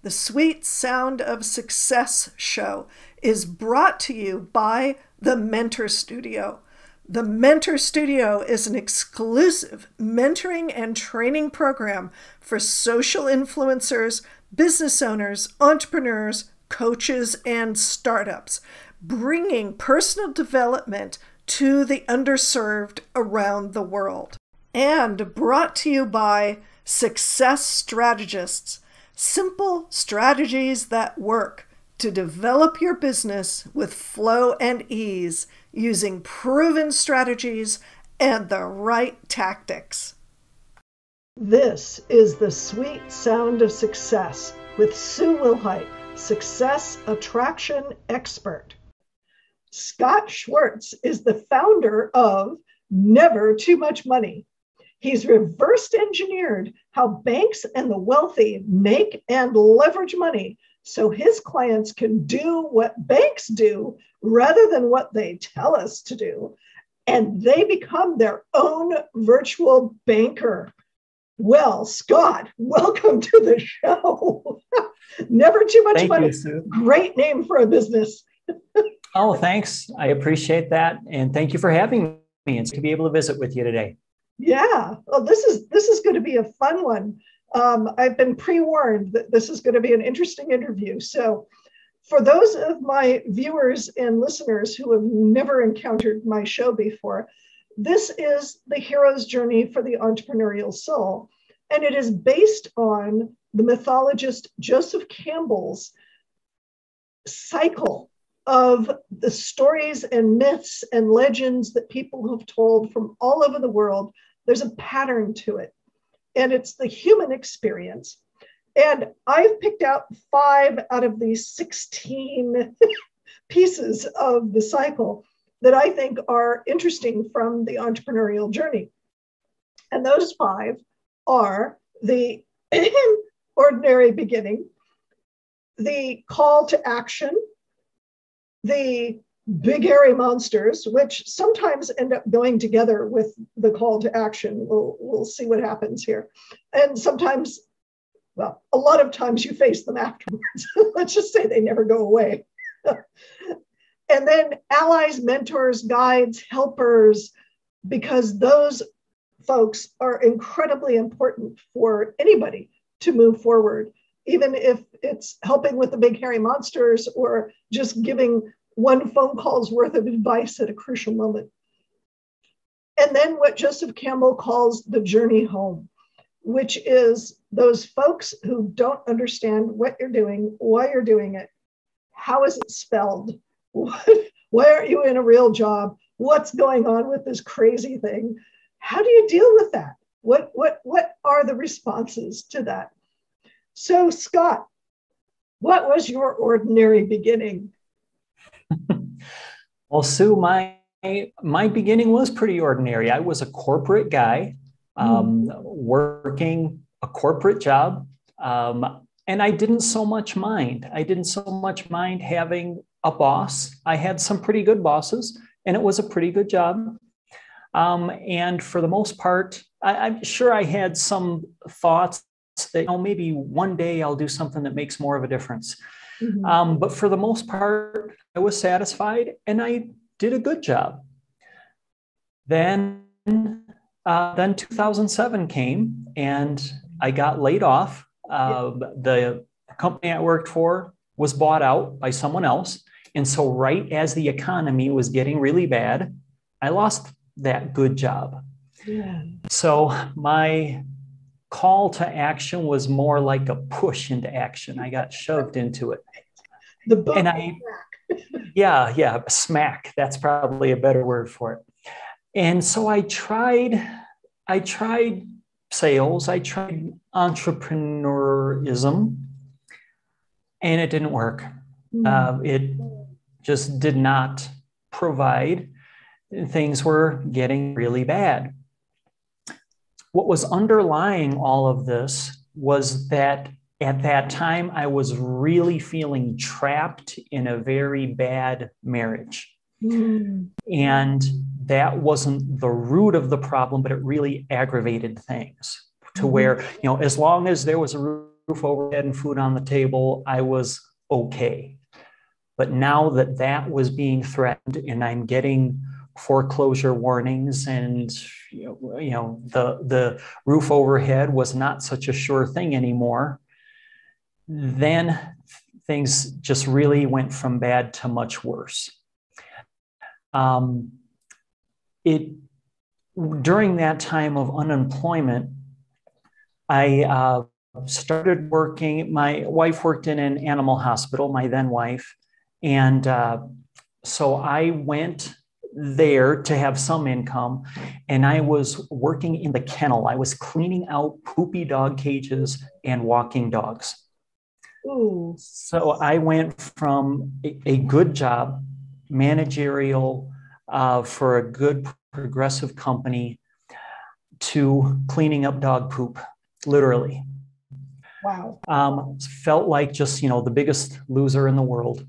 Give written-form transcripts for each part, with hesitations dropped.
The Sweet Sound of Success show is brought to you by the Mentor Studio. The Mentor Studio is an exclusive mentoring and training program for social influencers, business owners, entrepreneurs, coaches, and startups, bringing personal development to the underserved around the world. And brought to you by Success Strategists, simple strategies that work to develop your business with flow and ease using proven strategies and the right tactics. This is the Sweet Sound of Success with Sue Wilhite, Success Attraction Expert. Scott Schwartz is the founder of Never Too Much Money. He's reversed engineered how banks and the wealthy make and leverage money so his clients can do what banks do rather than what they tell us to do, and they become their own virtual banker. Well, Scott, welcome to the show. Never Too Much Thank Money. you, Sue. Great name for a business. Oh, thanks. I appreciate that. And thank you for having me and to be able to visit with you today. Yeah, well, this is going to be a fun one. I've been pre-warned that this is going to be an interesting interview. So for those of my viewers and listeners who have never encountered my show before, this is the hero's journey for the entrepreneurial soul. And it is based on the mythologist Joseph Campbell's cycle of the stories and myths and legends that people have told from all over the world. There's a pattern to it, and it's the human experience. And I've picked out 5 out of these 16 pieces of the cycle that I think are interesting from the entrepreneurial journey. And those 5 are the ordinary beginning, the call to action, the big hairy monsters, which sometimes end up going together with the call to action. We'll see what happens here. And sometimes, well, a lot of times you face them afterwards. Let's just say they never go away. And then allies, mentors, guides, helpers, because those folks are incredibly important for anybody to move forward, even if it's helping with the big hairy monsters or just giving one phone call's worth of advice at a crucial moment. And then what Joseph Campbell calls the journey home, which is those folks who don't understand what you're doing, why you're doing it, how is it spelled, why aren't you in a real job, what's going on with this crazy thing, how do you deal with that? What are the responses to that? So Scott, what was your ordinary beginning? Well, Sue, my beginning was pretty ordinary. I was a corporate guy working a corporate job, and I didn't so much mind. I didn't so much mind having a boss. I had some pretty good bosses, and it was a pretty good job. And for the most part, I'm sure I had some thoughts that maybe one day I'll do something that makes more of a difference. Mm-hmm. But for the most part, I was satisfied and I did a good job. Then 2007 came and I got laid off. The company I worked for was bought out by someone else. And so right as the economy was getting really bad, I lost that good job. Yeah. So my call to action was more like a push into action. I got shoved into it. The book and yeah, smack. That's probably a better word for it. And so I tried sales, I tried entrepreneurism, and it didn't work. It just did not provide. Things were getting really bad. What was underlying all of this was that at that time, I was really feeling trapped in a very bad marriage. And that wasn't the root of the problem, but it really aggravated things to where, as long as there was a roof overhead and food on the table, I was okay. But now that that was being threatened and I'm getting foreclosure warnings and the roof overhead was not such a sure thing anymore, then things just really went from bad to much worse. During that time of unemployment, I started working. My wife worked in an animal hospital, my then wife. And so I went there to have some income, and I was working in the kennel. I was cleaning out poopy dog cages and walking dogs. Ooh. So I went from a good job, managerial, for a good progressive company, to cleaning up dog poop, literally. Wow. Felt like just, the biggest loser in the world.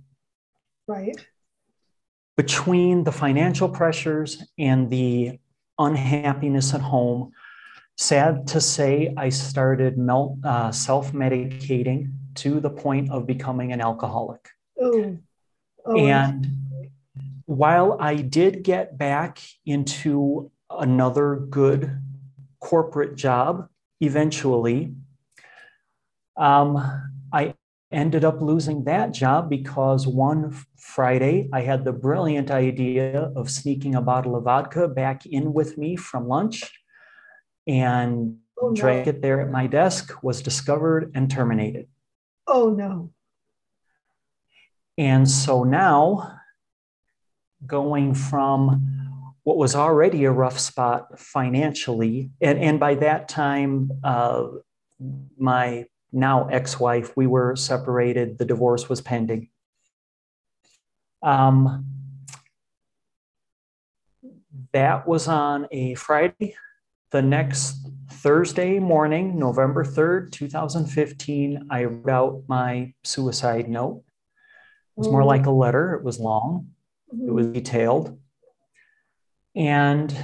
Right. Between the financial pressures and the unhappiness at home, sad to say, I started self-medicating to the point of becoming an alcoholic. Oh. And while I did get back into another good corporate job eventually, I ended up losing that job because one Friday I had the brilliant idea of sneaking a bottle of vodka back in with me from lunch and drank it there at my desk, was discovered and terminated. Oh, no. And so now, going from what was already a rough spot financially, and by that time, my now ex-wife, we were separated, the divorce was pending. That was on a Friday. The next Thursday morning, November 3rd, 2015, I wrote out my suicide note. It was more like a letter. It was long. It was detailed. And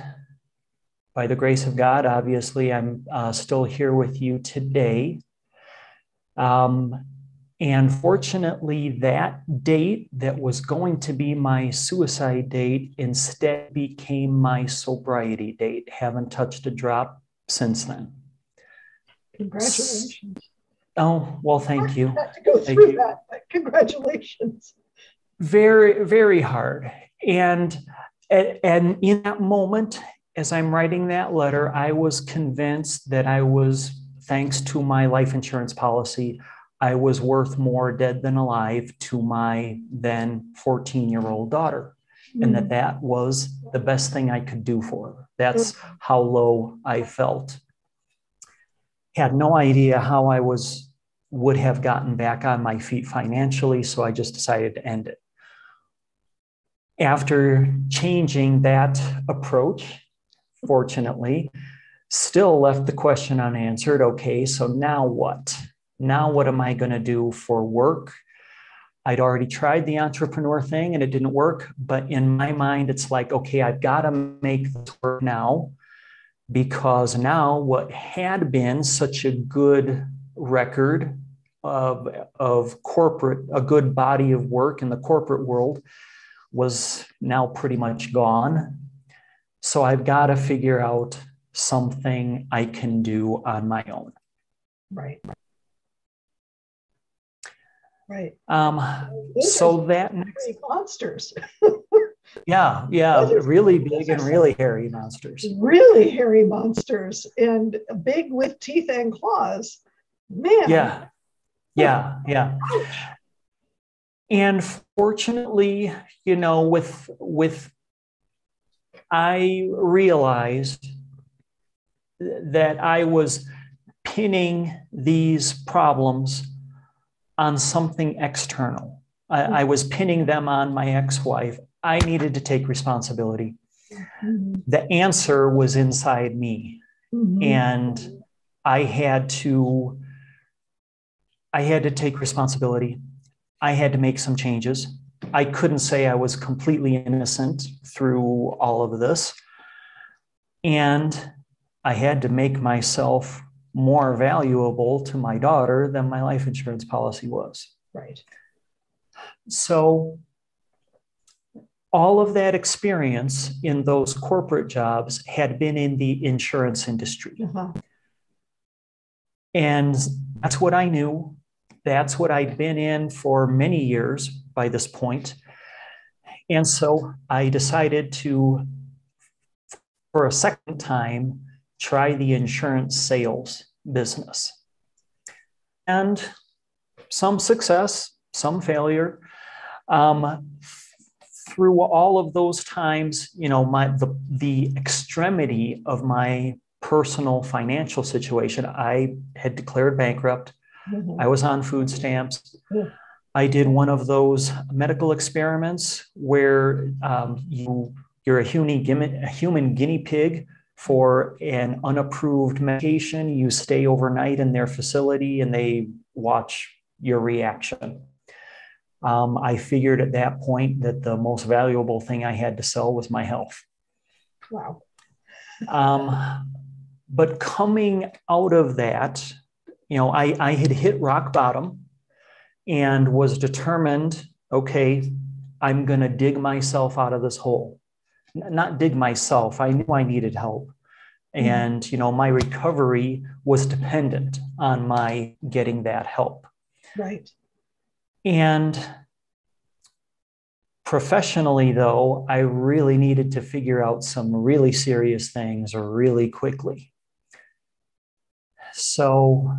by the grace of God, obviously, I'm still here with you today. And fortunately, that date that was going to be my suicide date instead became my sobriety date. Haven't touched a drop since then. Congratulations. Oh, well, thank you. I have to go through that. Congratulations. Very, very hard. And in that moment, as I'm writing that letter, I was convinced that I was, thanks to my life insurance policy, I was worth more dead than alive to my then 14-year-old daughter, and that was the best thing I could do for her. That's how low I felt. Had no idea how I would have gotten back on my feet financially, so I just decided to end it. After changing that approach, fortunately, still left the question unanswered. Okay, so now what? Now what am I going to do for work? I'd already tried the entrepreneur thing and it didn't work. But in my mind, it's like, okay, I've got to make this work now, because now what had been such a good record of corporate, a good body of work in the corporate world, was now pretty much gone. So I've got to figure out something I can do on my own. Right. Right. So that next monsters. yeah, really big and really hairy monsters. Really hairy monsters, and big with teeth and claws. Man. Yeah. And fortunately, with I realized that I was pinning these problems on something external. I was pinning them on my ex-wife. I needed to take responsibility. The answer was inside me. And I had to take responsibility. I had to make some changes. I couldn't say I was completely innocent through all of this. And I had to make myself more valuable to my daughter than my life insurance policy was. Right. So all of that experience in those corporate jobs had been in the insurance industry. Uh-huh. And that's what I knew. That's what I'd been in for many years by this point. And so I decided to, for a second time, try the insurance sales business. And some success, some failure. Through all of those times, you know, the extremity of my personal financial situation, I had declared bankrupt. Mm-hmm. I was on food stamps. Yeah. I did one of those medical experiments where you're a human guinea pig for an unapproved medication. You stay overnight in their facility and they watch your reaction. I figured at that point that the most valuable thing I had to sell was my health. Wow. But coming out of that, you know, I had hit rock bottom and was determined, okay, I'm going to dig myself out of this hole. Not dig myself. I knew I needed help. And, you know, my recovery was dependent on my getting that help. Right. And professionally, though, I really needed to figure out some really serious things really quickly. So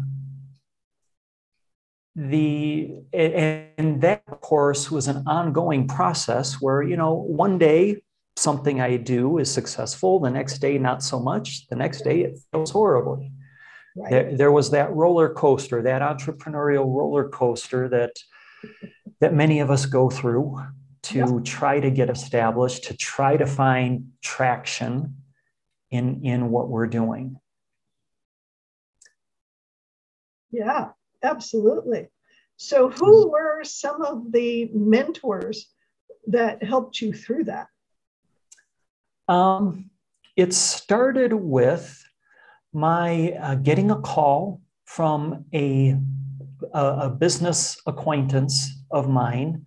that, of course, was an ongoing process where, you know, one day something I do is successful, the next day not so much, the next day it feels horribly. Right. There was that roller coaster, that entrepreneurial roller coaster that many of us go through to try to get established, to try to find traction in what we're doing. Yeah, absolutely. So who were some of the mentors that helped you through that? It started with my getting a call from a business acquaintance of mine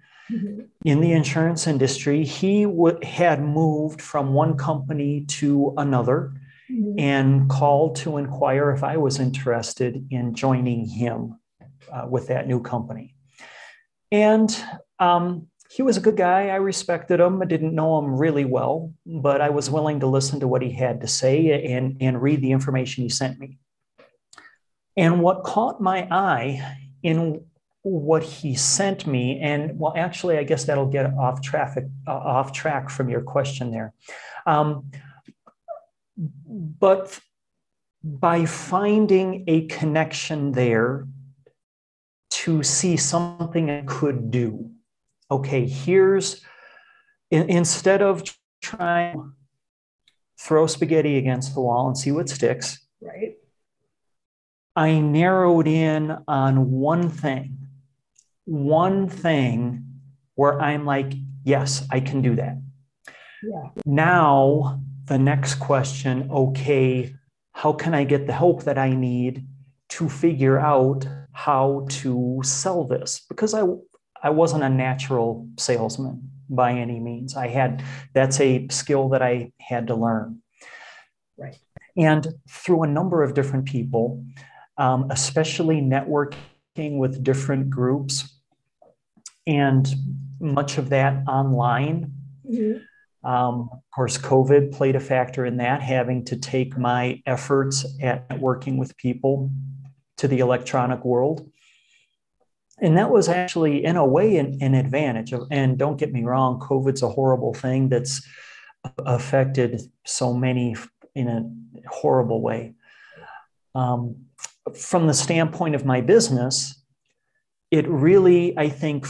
in the insurance industry. He had moved from one company to another and called to inquire if I was interested in joining him with that new company. And he was a good guy. I respected him. I didn't know him really well, but I was willing to listen to what he had to say and read the information he sent me. And what caught my eye in what he sent me, and well, actually, I guess that'll get off track from your question there. But by finding a connection there to see something I could do, okay, instead of trying to throw spaghetti against the wall and see what sticks, right? I narrowed in on one thing where I'm like, yes, I can do that. Yeah. Now, the next question, okay, how can I get the help that I need to figure out how to sell this? Because I wasn't a natural salesman by any means. That's a skill that I had to learn. Right. And through a number of different people, especially networking with different groups, and much of that online. Of course, COVID played a factor in that, having to take my efforts at networking with people to the electronic world. And that was actually, in a way, an advantage. And don't get me wrong, COVID's a horrible thing that's affected so many in a horrible way. From the standpoint of my business, it really, I think,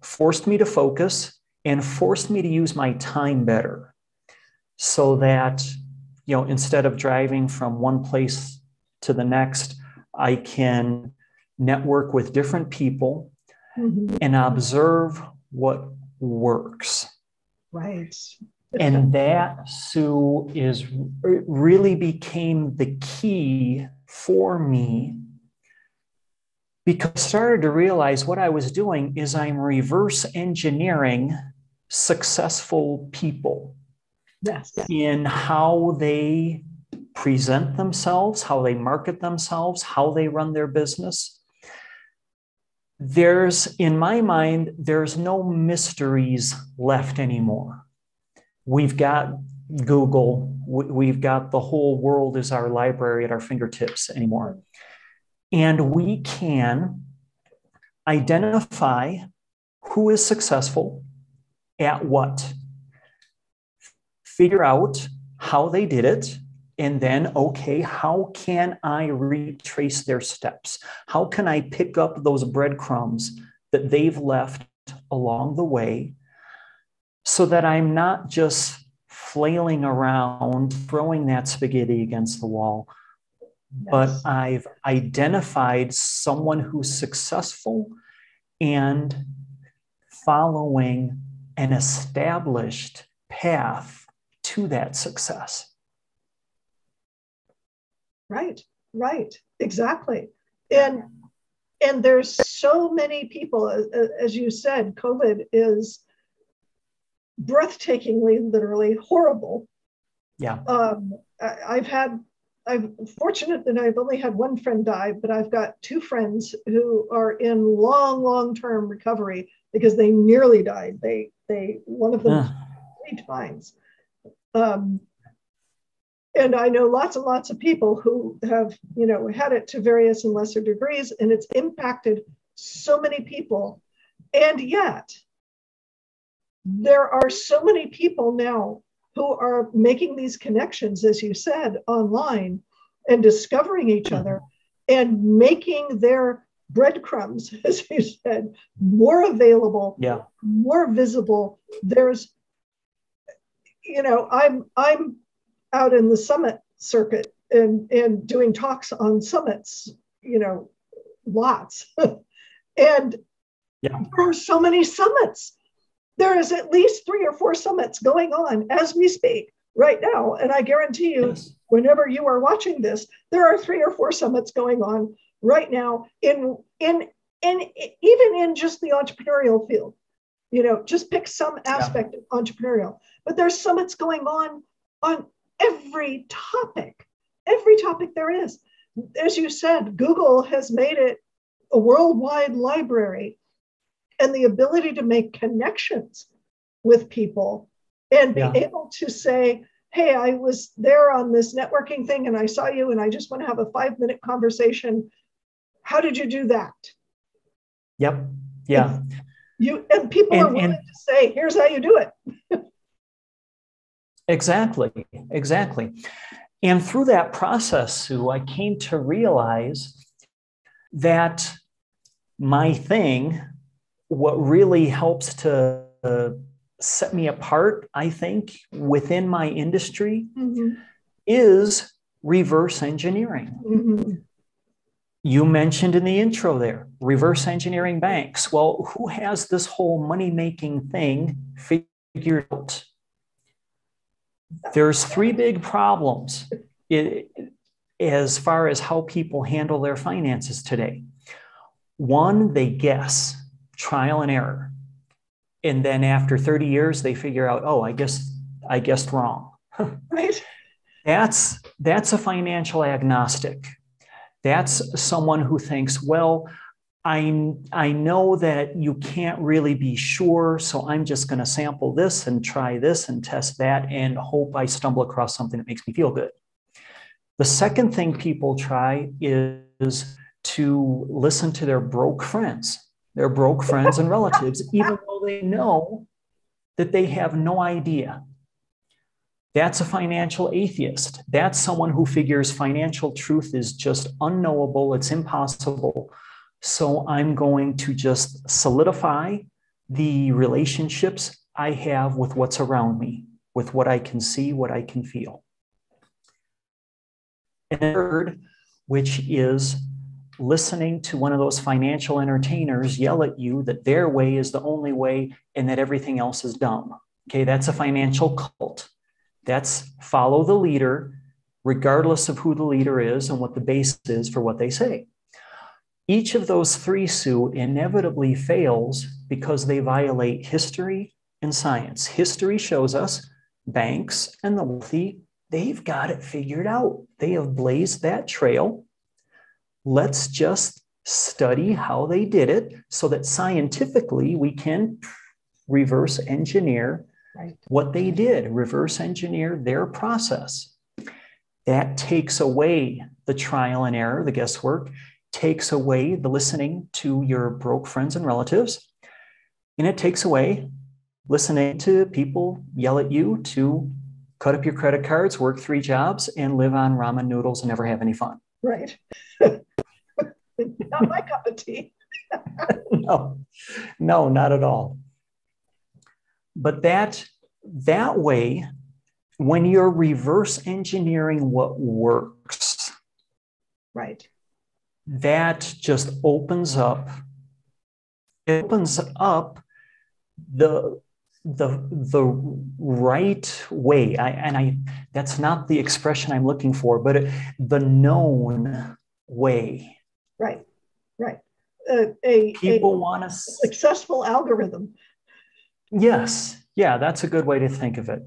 forced me to focus and forced me to use my time better so that, you know, instead of driving from one place to the next, I can network with different people and observe what works. Right. And that, Sue, really became the key for me because I started to realize what I was doing is I'm reverse engineering successful people. Yes. In how they present themselves, how they market themselves, how they run their business. In my mind, there's no mysteries left anymore. We've got Google, we've got the whole world as our library at our fingertips anymore. And we can identify who is successful at what, figure out how they did it, and then, okay, how can I retrace their steps? How can I pick up those breadcrumbs that they've left along the way so that I'm not just flailing around, throwing that spaghetti against the wall, but I've identified someone who's successful and following an established path to that success. Right, exactly. And there's so many people, as you said, COVID is breathtakingly, literally horrible. Yeah. I'm fortunate that I've only had one friend die, but I've got two friends who are in long-term recovery because they nearly died. One of them 3 times. And I know lots and lots of people who have, had it to various and lesser degrees, and it's impacted so many people. And yet, there are so many people now who are making these connections, as you said, online and discovering each other and making their breadcrumbs, as you said, more available, more visible. There's, I'm out in the summit circuit and doing talks on summits, lots. And there are so many summits. There is at least 3 or 4 summits going on as we speak right now. And I guarantee you, whenever you are watching this, there are 3 or 4 summits going on right now in even in just the entrepreneurial field. Just pick some aspect of entrepreneurial. But there's summits going on every topic there is. As you said, Google has made it a worldwide library, and the ability to make connections with people and be able to say, hey, I was there on this networking thing and I saw you and I just want to have a 5-minute conversation. How did you do that? Yep. Yeah. And people are willing to say, here's how you do it. Exactly. And through that process, Sue, I came to realize that my thing, what really helps to set me apart, I think, within my industry is reverse engineering. Mm-hmm. You mentioned in the intro there, reverse engineering banks. Well, who has this whole money-making thing figured out? There's 3 big problems as far as how people handle their finances today. One, they guess, trial and error. And then after 30 years, they figure out, oh, I guessed wrong. Right. That's a financial agnostic. That's someone who thinks, well, I know that you can't really be sure, so I'm just going to sample this and try this and test that and hope I stumble across something that makes me feel good. The second thing people try is to listen to their broke friends and relatives, even though they know that they have no idea. That's a financial atheist. That's someone who figures financial truth is just unknowable, it's impossible. So I'm going to just solidify the relationships I have with what's around me, with what I can see, what I can feel. And third, which is listening to one of those financial entertainers yell at you that their way is the only way and that everything else is dumb. Okay, that's a financial cult. That's follow the leader regardless of who the leader is and what the base is for what they say. Each of those three, Sue, inevitably fails because they violate history and science. History shows us banks and the wealthy, they've got it figured out. They have blazed that trail. Let's just study how they did it so that scientifically we can reverse engineer what they did, reverse engineer their process. That takes away the trial and error, the guesswork, takes away the listening to your broke friends and relatives, and it takes away listening to people yell at you to cut up your credit cards, work 3 jobs, and live on ramen noodles and never have any fun. Right. Not my cup of tea. No, not at all. But that way, when you're reverse engineering what works, right, that just opens up the right way. That's not the expression I'm looking for, but the known way. Right. People want a successful algorithm. Yes. Yeah, that's a good way to think of it.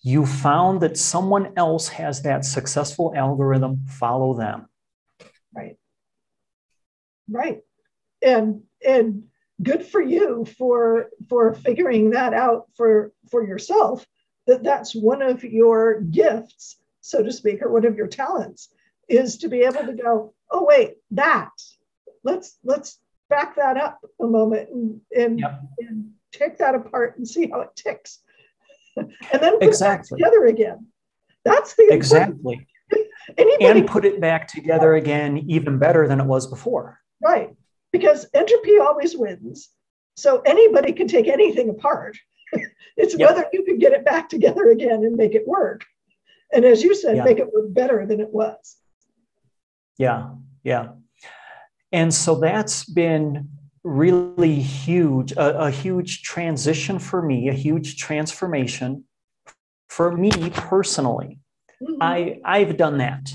You found that someone else has that successful algorithm, follow them. Right. And good for you for figuring that out for yourself, that's one of your gifts, so to speak, or one of your talents, is to be able to go, oh wait, let's back that up a moment and take that apart and see how it ticks. And then put it together again. That's the exactly. And put it back together again even better than it was before. Right. Because entropy always wins. So anybody can take anything apart. It's whether you can get it back together again and make it work. And as you said, make it work better than it was. Yeah. And so that's been really huge, a huge transition for me, a huge transformation for me personally. Mm-hmm. I've done that.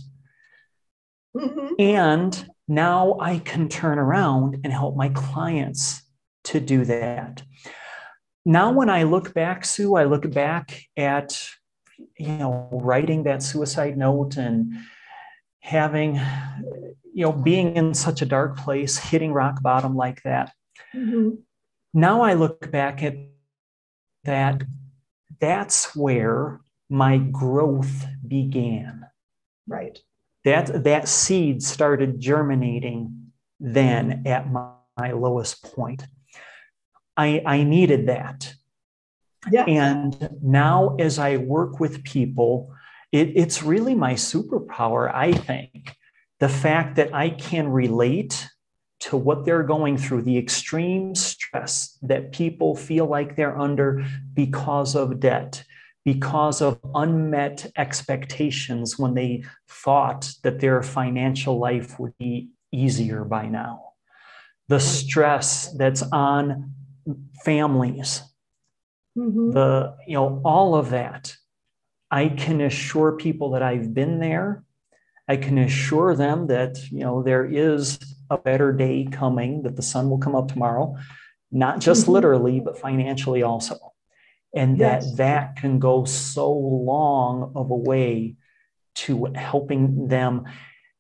Mm-hmm. And now I can turn around and help my clients to do that. Now, when I look back, Sue, I look back at, writing that suicide note and having, being in such a dark place, hitting rock bottom like that. Mm-hmm. Now I look back at that. That's where my growth began. Right. That seed started germinating then at my lowest point. I needed that. Yes. And now as I work with people, it's really my superpower, I think. The fact that I can relate to what they're going through, the extreme stress that people feel like they're under because of debt, because of unmet expectations when they thought that their financial life would be easier by now. The stress that's on families, all of that. I can assure people that I've been there. I can assure them that, there is a better day coming, that the sun will come up tomorrow, not just literally, but financially also. And that can go so long of a way to helping them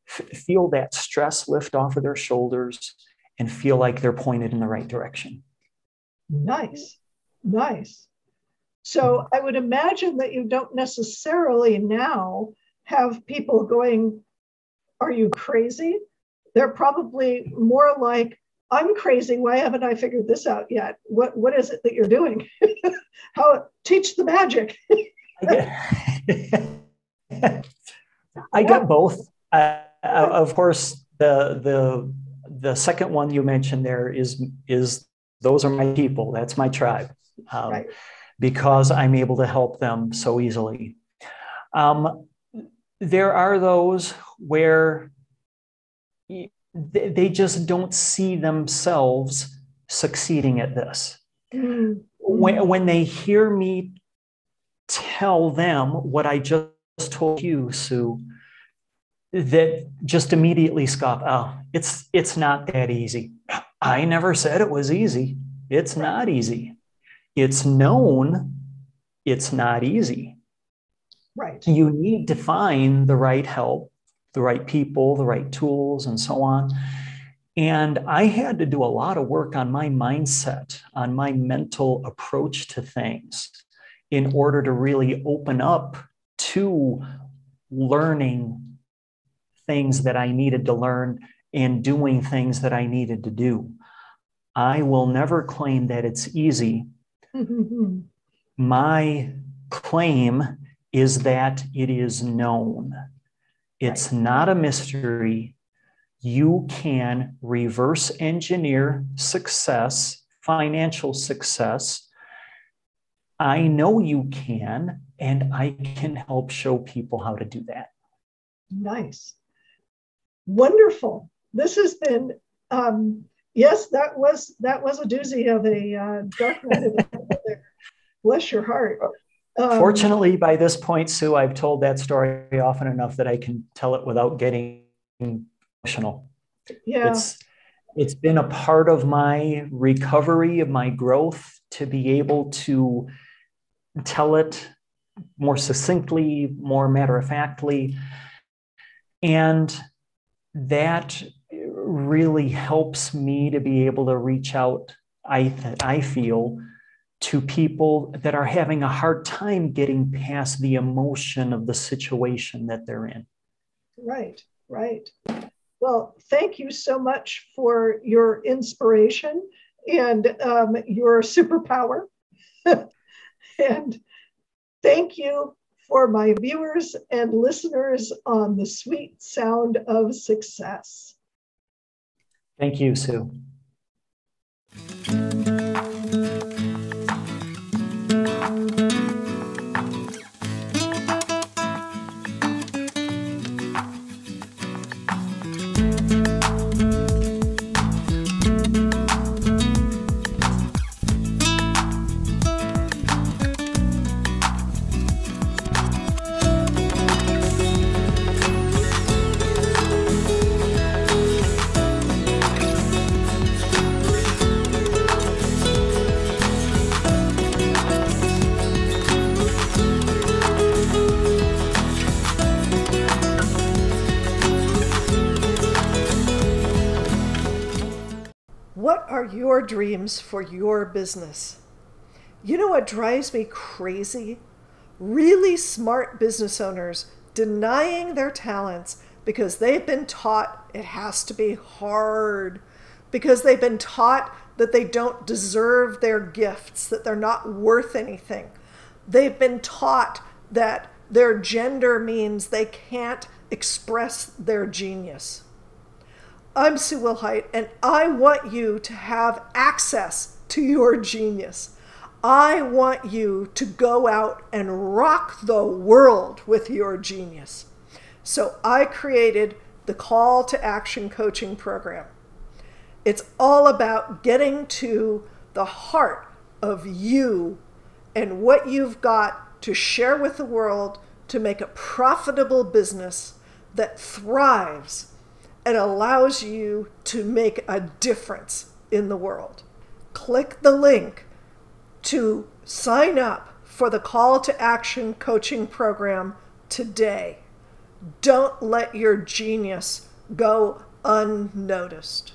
feel that stress lift off of their shoulders and feel like they're pointed in the right direction. Nice. So I would imagine that you don't necessarily now have people going, are you crazy? They're probably more like, I'm crazy. Why haven't I figured this out yet? What is it that you're doing? Teach the magic. I get both. Of course, the second one you mentioned there is those are my people. That's my tribe. Right. Because I'm able to help them so easily. There are those where they just don't see themselves succeeding at this. Mm-hmm. When they hear me tell them what I just told you, Sue, that just immediately scoff, oh, it's not that easy. I never said it was easy. It's not easy. It's known it's not easy. Right. You need to find the right help, the right people, the right tools, and so on. And I had to do a lot of work on my mindset, on my mental approach to things in order to really open up to learning things that I needed to learn and doing things that I needed to do. I will never claim that it's easy. My claim is that it is known. It's not a mystery. You can reverse engineer success, financial success. I know you can, and I can help show people how to do that. Nice. Wonderful. This has been, yes, that was a doozy of a dark night of there. Bless your heart. Fortunately, by this point, Sue, I've told that story often enough that I can tell it without getting emotional. Yeah. It's been a part of my recovery, of my growth, to be able to tell it more succinctly, more matter-of-factly. And that really helps me to be able to reach out, I feel, to people that are having a hard time getting past the emotion of the situation that they're in. Right, right. Well, thank you so much for your inspiration and your superpower. And thank you for my viewers and listeners on the sweet sound of success. Thank you, Sue. What are your dreams for your business? You know what drives me crazy? Really smart business owners denying their talents because they've been taught it has to be hard, because they've been taught that they don't deserve their gifts, that they're not worth anything. They've been taught that their gender means they can't express their genius. I'm Sue Wilhite, and I want you to have access to your genius. I want you to go out and rock the world with your genius. So I created the Call to Action coaching program. It's all about getting to the heart of you and what you've got to share with the world to make a profitable business that thrives and allows you to make a difference in the world. Click the link to sign up for the Call to Action coaching program today. Don't let your genius go unnoticed.